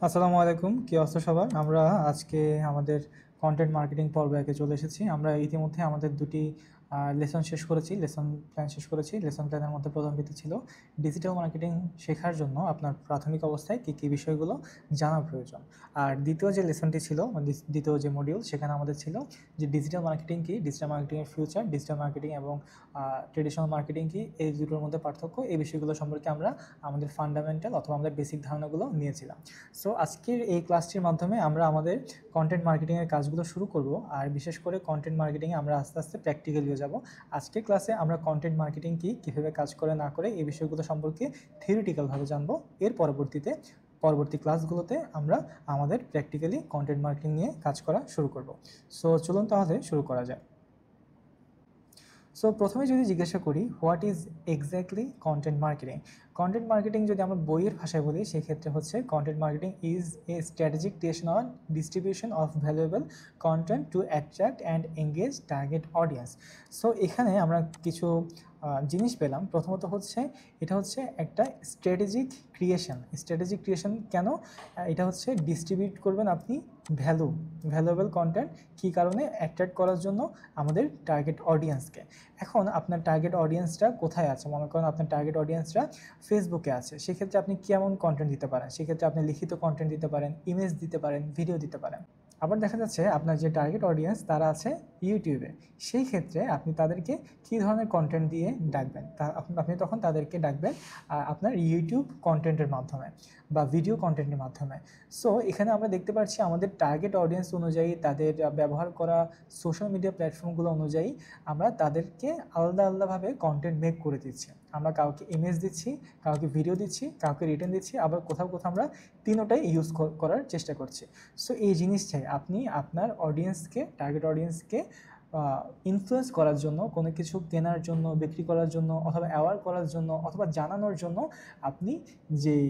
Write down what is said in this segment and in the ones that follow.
আসসালামু আলাইকুম, কি অবস্থা সবার? আমরা আজকে আমাদের কন্টেন্ট মার্কেটিং পর্বে একে চলে এসেছি। আমরা ইতিমধ্যে আমাদের দুটি লেসন শেষ করেছি, লেসন প্ল্যান শেষ করেছি। লেসন প্ল্যানের মধ্যে প্রথমটি ছিল ডিজিটাল মার্কেটিং শেখার জন্য আপনার প্রাথমিক অবস্থায় কী কী বিষয়গুলো জানা প্রয়োজন। আর দ্বিতীয় যে লেসনটি ছিল, দ্বিতীয় যে মডিউল, সেখানে আমাদের ছিল যে ডিজিটাল মার্কেটিং কী, ডিজিটাল মার্কেটিংয়ের ফিউচার, ডিজিটাল মার্কেটিং এবং ট্রেডিশনাল মার্কেটিং কী, এই দুটোর মধ্যে পার্থক্য, এই বিষয়গুলো সম্পর্কে আমরা আমাদের ফান্ডামেন্টাল অথবা আমাদের বেসিক ধারণাগুলো নিয়েছিলাম। সো আজকের এই ক্লাসটির মাধ্যমে আমরা আমাদের কন্টেন্ট মার্কেটিংয়ের কাজগুলো শুরু করব। আর বিশেষ করে কন্টেন্ট মার্কেটিংয়ে আমরা আস্তে আস্তে প্র্যাকটিক্যালিও যাব। আজকের ক্লাসে আমরা কন্টেন্ট মার্কেটিং কী, কীভাবে কাজ করে না করে এই বিষয়গুলো সম্পর্কে থিওরিটিক্যালভাবে জানবো। এর পরবর্তী ক্লাসগুলোতে আমরা আমাদের প্র্যাকটিক্যালি কন্টেন্ট মার্কেটিং নিয়ে কাজ করা শুরু করব। সো চলুন তাহলে শুরু করা যায়। সো প্রথমে যদি জিজ্ঞাসা করি what is exactly content marketing. Content marketing যদি আমরা বইয়ের ভাষায় বলি, সেক্ষেত্রে হচ্ছে content marketing is a strategic creation on distribution of valuable content two attract and engage target audience. So এখানে আমরা কিছু জিনিস পেলাম। প্রথমত হচ্ছে এটা হচ্ছে একটা স্ট্র্যাটেজিক ক্রিয়েশন। কেন? এটা হচ্ছে ডিস্ট্রিবিউট করবেন আপনি ভ্যালুয়েবল কন্টেন্ট, কী কারণে? অ্যাট্রাক্ট করার জন্য আমাদের টার্গেট অডিয়েন্সকে। এখন আপনার টার্গেট অডিয়েন্সটা কোথায় আছে? মনে করেন আপনার টার্গেট অডিয়েন্সরা ফেসবুকে আছে। সেক্ষেত্রে আপনি কেমন কন্টেন্ট দিতে পারেন? সেক্ষেত্রে আপনি লিখিত কন্টেন্ট দিতে পারেন, ইমেজ দিতে পারেন, ভিডিও দিতে পারেন। আবার দেখা যাচ্ছে আপনার যে টার্গেট অডিয়েন্স তারা আছে ইউটিউবে। সেই ক্ষেত্রে আপনি তাদেরকে কী ধরনের কন্টেন্ট দিয়ে ডাকবেন? আপনি তখন তাদেরকে ডাকবেন আপনার ইউটিউব কন্টেন্টের মাধ্যমে বা ভিডিও কন্টেন্টের মাধ্যমে। সো এখানে আমরা দেখতে পাচ্ছি আমাদের টার্গেট অডিয়েন্স অনুযায়ী, তাদের ব্যবহার করা সোশ্যাল মিডিয়া প্ল্যাটফর্মগুলো অনুযায়ী আমরা তাদেরকে আলাদাভাবে কন্টেন্ট মেক করে দিচ্ছি। আমরা কাউকে ইমেজ দিচ্ছি, কাউকে ভিডিও দিচ্ছি, কাউকে রিটেন দিচ্ছি, আবার কোথাও আমরা তিনোটাই ইউজ করার চেষ্টা করছি। সো এই জিনিসটাই আপনি আপনার টার্গেট অডিয়েন্সকে ইনফ্লুয়েন্স করার জন্য, কোনো কিছু কেনার জন্য, বিক্রি করার জন্য, অথবা অ্যাওয়ার করার জন্য, অথবা জানানোর জন্য আপনি যেই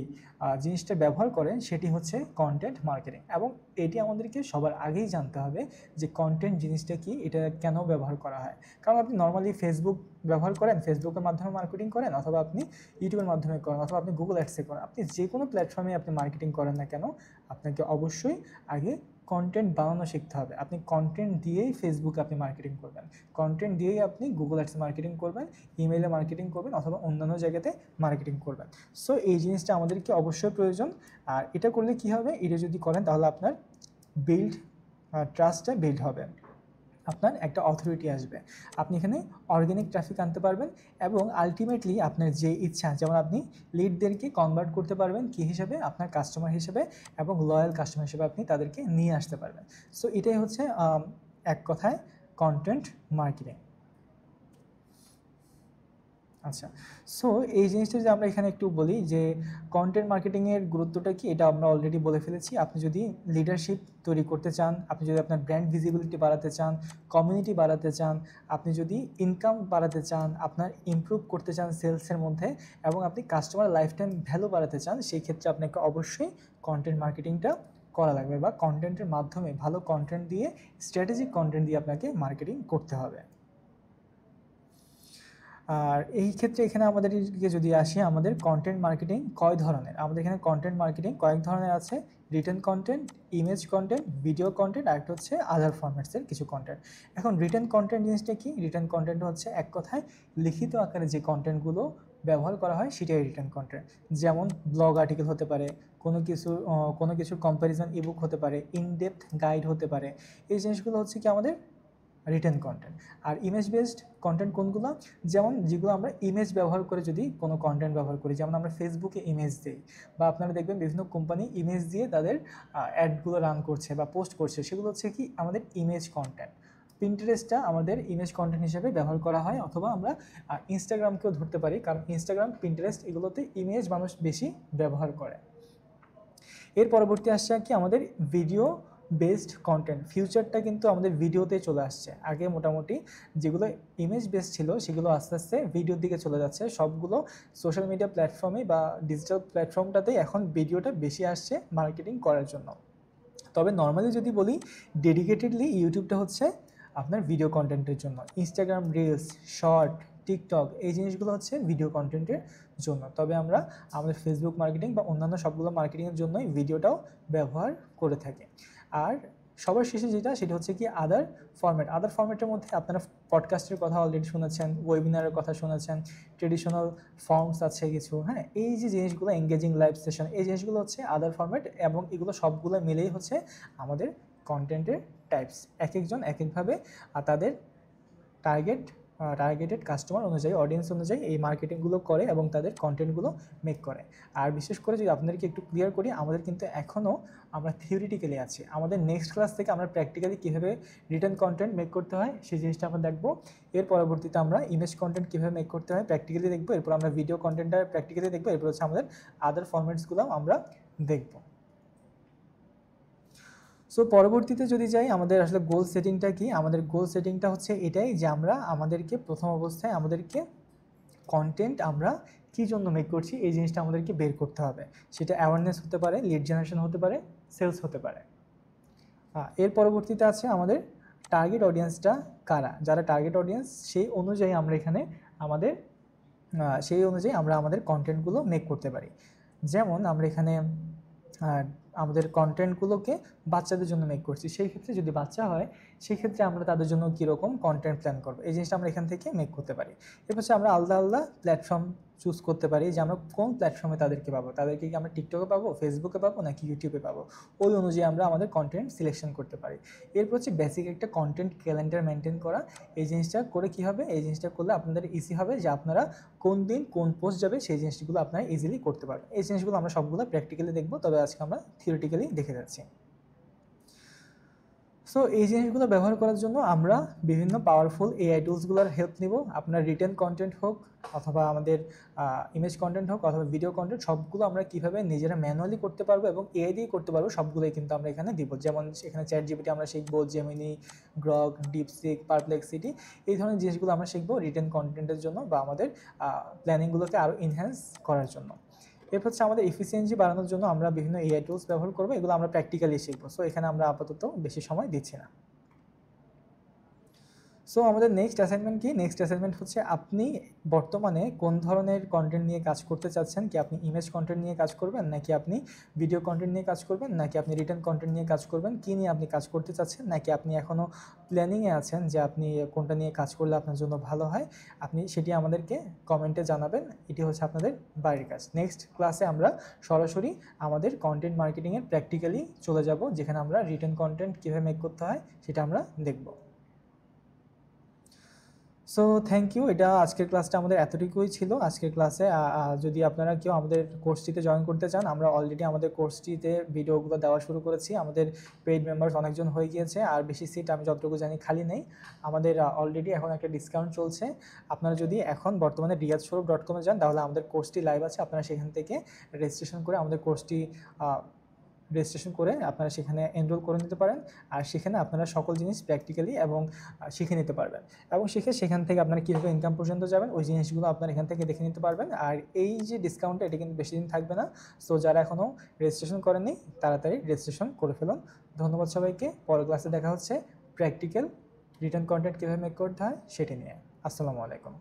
জিনিসটা ব্যবহার করেন সেটি হচ্ছে কন্টেন্ট মার্কেটিং। এবং এটি আমাদেরকে সবার আগেই জানতে হবে যে কন্টেন্ট জিনিসটা কি, এটা কেন ব্যবহার করা হয়। কারণ আপনি নর্মালি ফেসবুক ব্যবহার করেন, ফেসবুকের মাধ্যমে মার্কেটিং করেন, অথবা আপনি ইউটিউবের মাধ্যমে করেন, অথবা আপনি গুগল অ্যাডসে করেন, আপনি যে কোনো প্ল্যাটফর্মে আপনি মার্কেটিং করেন না কেন, আপনাকে অবশ্যই আগে কন্টেন্ট বানানো শিখতে হবে। আপনি কন্টেন্ট দিয়েই ফেসবুকে আপনি মার্কেটিং করবেন, কন্টেন্ট দিয়েই আপনি গুগল অ্যাডসে মার্কেটিং করবেন, ইমেইলে মার্কেটিং করবেন, অথবা অন্যান্য জায়গাতে মার্কেটিং করবেন। সো এই জিনিসটা আমাদেরকে অবশ্যই প্রয়োজন। আর এটা করলে কি হবে? এটা যদি করেন তাহলে আপনার ট্রাস্টটা বিল্ড হবে, আপনার একটা অথরিটি আসবে, আপনি এখানে অর্গানিক ট্রাফিক আনতে পারবেন, এবং আলটিমেটলি আপনার যে ইচ্ছা, যেমন আপনি লিডদেরকে কনভার্ট করতে পারবেন কী হিসেবে? আপনার কাস্টমার হিসেবে, এবং লয়াল কাস্টমার হিসেবে আপনি তাদেরকে নিয়ে আসতে পারবেন। সো এটাই হচ্ছে এক কথায় কন্টেন্ট মার্কেটিং। আচ্ছা, সো এই জিনিসটা যদি আমরা এখানে একটু বলি যে কন্টেন্ট মার্কেটিংয়ের গুরুত্বটা কি, এটা আমরা অলরেডি বলে ফেলেছি। আপনি যদি লিডারশিপ তৈরি করতে চান, আপনি যদি আপনার ব্র্যান্ড ভিজিবিলিটি বাড়াতে চান, কমিউনিটি বাড়াতে চান, আপনি যদি ইনকাম বাড়াতে চান, আপনার ইমপ্রুভ করতে চান সেলসের মধ্যে, এবং আপনি কাস্টমার লাইফ টাইম ভ্যালু বাড়াতে চান, সেই ক্ষেত্রে আপনাকে অবশ্যই কন্টেন্ট মার্কেটিংটা করা লাগবে, বা কন্টেন্টের মাধ্যমে ভালো কন্টেন্ট দিয়ে, স্ট্র্যাটেজিক কন্টেন্ট দিয়ে আপনাকে মার্কেটিং করতে হবে। আর এই ক্ষেত্রে এখানে আমাদেরকে যদি আসি, আমাদের কন্টেন্ট মার্কেটিং কয় ধরনের? আমাদের এখানে কন্টেন্ট মার্কেটিং কয়েক ধরনের আছে। Written content, image content, video content, আর একটা হচ্ছে আদার ফরম্যাটসের কিছু কন্টেন্ট। এখন রিটেন কন্টেন্ট জিনিসটা কি? রিটেন কন্টেন্ট হচ্ছে এক কথায় লিখিত আকারে যে কন্টেন্টগুলো ব্যবহার করা হয় সেটাই রিটেন কন্টেন্ট। যেমন ব্লগ আর্টিকেল হতে পারে, কোনো কিছুর কম্প্যারিজন ইবুক হতে পারে, ইনডেপথ গাইড হতে পারে। এই জিনিসগুলো হচ্ছে কি আমাদের রিটেন কন্টেন্ট। আর ইমেজ বেসড কন্টেন্ট কোনগুলো? যেগুলো আমরা ইমেজ ব্যবহার করে যদি কোনো কন্টেন্ট ব্যবহার করি, যেমন আমরা ফেসবুকে ইমেজ দিই, বা আপনারা দেখবেন বিভিন্ন কোম্পানি ইমেজ দিয়ে তাদের অ্যাডগুলো রান করছে বা পোস্ট করছে, সেগুলো হচ্ছে কি আমাদের ইমেজ কন্টেন্ট। পিন্টারেস্টটা আমাদের ইমেজ কন্টেন্ট হিসেবে ব্যবহার করা হয়, অথবা আমরা ইনস্টাগ্রামকেও ধরতে পারি, কারণ ইনস্টাগ্রাম, পিন্টারেস্ট এগুলোতে ইমেজ মানুষ বেশি ব্যবহার করে। এর পরবর্তী আসছে কি আমাদের ভিডিও বেসড কন্টেন্ট। ফিউচারটা কিন্তু আমাদের ভিডিওতে চলে আসছে। আগে মোটামুটি যেগুলো ইমেজ বেসড ছিল সেগুলো আস্তে আস্তে ভিডিওর দিকে চলে যাচ্ছে। সবগুলো সোশ্যাল মিডিয়া প্ল্যাটফর্মে বা ডিজিটাল প্ল্যাটফর্মটাতেই এখন ভিডিওটা বেশি আসছে মার্কেটিং করার জন্য। তবে নর্মালি যদি বলি, ডেডিকেটেডলি ইউটিউবটা হচ্ছে আপনার ভিডিও কন্টেন্টের জন্য। ইনস্টাগ্রাম রিলস, শর্ট, টিকটক, এই জিনিসগুলো হচ্ছে ভিডিও কন্টেন্টের জন্য। তবে আমরা আমাদের ফেসবুক মার্কেটিং বা অন্যান্য সবগুলো মার্কেটিংয়ের জন্যই ভিডিওটাও ব্যবহার করে থাকি। আর সবার শেষে সেটা হচ্ছে কি আদার ফরম্যাটের মধ্যে আপনারা পডকাস্টের কথা অলরেডি শুনেছেন, ওয়েবিনারের কথা শুনেছেন, ট্রেডিশনাল ফর্মস আছে কিছু, হ্যাঁ, এই যে জিনিসগুলো এঙ্গেজিং লাইভ সেশন, এই জিনিসগুলো হচ্ছে আদার ফরম্যাট, এবং এগুলো সবগুলো মিলেই হচ্ছে আমাদের কন্টেন্টের টাইপস। এক একজন এক একভাবে তাদের টার্গেটেড কাস্টমার অনুযায়ী, অডিয়েন্স অনুযায়ী এই মার্কেটিংগুলো করে এবং তাদের কন্টেন্টগুলো মেক করে। আর বিশেষ করে যদি আপনাদেরকে একটু ক্লিয়ার করি, আমাদের কিন্তু এখনও আমরা থিওরিটিক্যালি আছি। আমাদের নেক্সট ক্লাস থেকে আমরা প্র্যাকটিক্যালি কীভাবে রিটেন কন্টেন্ট মেক করতে হয় সেই জিনিসটা আমরা দেখব। এর পরবর্তীতে আমরা ইমেজ কন্টেন্ট কীভাবে মেক করতে হয় প্র্যাকটিক্যালি দেখব। এরপর আমরা ভিডিও কন্টেন্টটা প্র্যাকটিক্যালি দেখব। এরপর হচ্ছে আমাদের আদার ফরম্যাটসগুলো আমরা দেখব। সো পরবর্তীতে যদি যাই, আমাদের আসলে গোল সেটিংটা কি? আমাদের গোল সেটিংটা হচ্ছে এটাই যে আমরা আমাদেরকে প্রথম অবস্থায় আমাদেরকে কন্টেন্ট আমরা কী জন্য মেক করছি এই জিনিসটা আমাদেরকে বের করতে হবে। সেটা অ্যাওয়ারনেস হতে পারে, লিড জেনারেশন হতে পারে, সেলস হতে পারে। এর পরবর্তীতে আছে আমাদের টার্গেট অডিয়েন্সটা কারা, যারা টার্গেট অডিয়েন্স সেই অনুযায়ী আমরা আমাদের কন্টেন্টগুলো মেক করতে পারি। যেমন আমরা এখানে আমাদের কন্টেন্টগুলোকে বাচ্চাদের জন্য মেক করছি, সেই ক্ষেত্রে যদি বাচ্চা হয় সেই ক্ষেত্রে আমরা তাদের জন্য কীরকম কন্টেন্ট প্ল্যান করবো এই জিনিসটা আমরা এখান থেকে মেক করতে পারি। এরপর হচ্ছে আমরা আলাদা আলাদা প্ল্যাটফর্ম চুজ করতে পারি যে আমরা কোন প্ল্যাটফর্মে তাদেরকে পাবো, তাদেরকে কি আমরা টিকটকে পাবো, ফেসবুকে পাবো নাকি ইউটিউবে পাবো, ওই অনুযায়ী আমরা আমাদের কন্টেন্ট সিলেকশন করতে পারি। এরপর হচ্ছে বেসিক একটা কন্টেন্ট ক্যালেন্ডার মেনটেন করা। এই জিনিসটা করে কী হবে, এই জিনিসটা করলে আপনাদের ইজি হবে যে আপনারা কোন দিন কোন পোস্ট যাবে সেই জিনিসগুলো আপনারা ইজিলি করতে পারবেন। এই জিনিসগুলো আমরা সবগুলো প্র্যাকটিক্যালি দেখবো, তবে আজকে আমরা থিওরিটিক্যালি দেখে যাচ্ছি। সো এই জিনিসগুলো ব্যবহার করার জন্য আমরা বিভিন্ন পাওয়ারফুল এআই টুলসগুলোর হেল্প নিব। আপনার রিটেন কন্টেন্ট হোক অথবা আমাদের ইমেজ কন্টেন্ট হোক অথবা ভিডিও কন্টেন্ট, সবগুলো আমরা কীভাবে নিজেরা ম্যানুয়ালি করতে পারবো এবং এআই দিয়ে করতে পারবো সবগুলোই কিন্তু আমরা এখানে দিব। যেমন এখানে চ্যাটজিপিটি আমরা শিখবো, জেমিনি, গ্রক, ডিপসিক, পারপ্লেক্সিটি, এই ধরনের জিনিসগুলো আমরা শিখবো রিটেন কন্টেন্টের জন্য বা আমাদের প্ল্যানিংগুলোকে আরও এনহ্যান্স করার জন্য। এরপর হচ্ছে আমাদের এফিসিয়েন্সি বাড়ানোর জন্য আমরা বিভিন্ন এআই টুলস ব্যবহার করবো, এগুলো আমরা প্র্যাকটিক্যালি শিখবো। সো এখানে আমরা আপাতত বেশি সময় দিচ্ছি না। সো আমাদের নেক্সট অ্যাসাইনমেন্ট কি? নেক্সট অ্যাসাইনমেন্ট হচ্ছে আপনি বর্তমানে কোন ধরনের কন্টেন্ট নিয়ে কাজ করতে চাচ্ছেন। কি আপনি ইমেজ কন্টেন্ট নিয়ে কাজ করবেন, নাকি আপনি ভিডিও কন্টেন্ট নিয়ে কাজ করবেন, নাকি আপনি রিটেন কন্টেন্ট নিয়ে কাজ করবেন? কী নিয়ে আপনি কাজ করতে চাচ্ছেন, নাকি আপনি এখনও প্ল্যানিংয়ে আছেন যে আপনি কোনটা নিয়ে কাজ করলে আপনার জন্য ভালো হয়, আপনি সেটি আমাদেরকে কমেন্টে জানাবেন। এটি হচ্ছে আপনাদের বাড়ির কাজ। নেক্সট ক্লাসে আমরা সরাসরি আমাদের কন্টেন্ট মার্কেটিংয়ের প্র্যাকটিক্যালি চলে যাব, যেখানে আমরা রিটেন কন্টেন্ট কীভাবে মেক করতে হয় সেটা আমরা দেখব। So thank you. এটা আজকের ক্লাসটা আমাদের এতটুকুই ছিল। আজকের ক্লাসে যদি আপনারা কেউ আমাদের কোর্সটিতে জয়েন করতে চান, আমরা অলরেডি আমাদের কোর্সটিতে ভিডিওগুলো দেওয়া শুরু করেছি। আমাদের পেইড মেম্বার্স অনেকজন হয়ে গিয়েছে, আর বেশি সিট আমি যতটুকু জানি খালি নেই। আমাদের অলরেডি এখন একটা ডিসকাউন্ট চলছে। আপনারা যদি এখন বর্তমানে riyazswarup.com যান, তাহলে আমাদের কোর্সটি লাইভ আছে। আপনারা সেখান থেকে রেজিস্ট্রেশন করে আমাদের কোর্সটি আপনারা সেখানে এনরোল করে নিতে পারেন। আর সেখানে আপনারা সকল জিনিস প্র্যাকটিক্যালি এবং শিখে নিতে পারবেন, এবং সেখান থেকে আপনারা কীভাবে ইনকাম পর্যন্ত যাবেন ওই জিনিসগুলো আপনারা এখান থেকে দেখে নিতে পারবেন। আর এই যে ডিসকাউন্টটা, এটা কিন্তু বেশি দিন থাকবে না। সো যারা এখনও রেজিস্ট্রেশন করেননি তাড়াতাড়ি রেজিস্ট্রেশন করে ফেলুন। ধন্যবাদ সবাইকে। পরের ক্লাসে দেখা হচ্ছে প্র্যাকটিক্যাল রিটেন কন্টেন্ট কীভাবে মেক করতে হয় সেটি নিয়ে। আসসালামু আলাইকুম।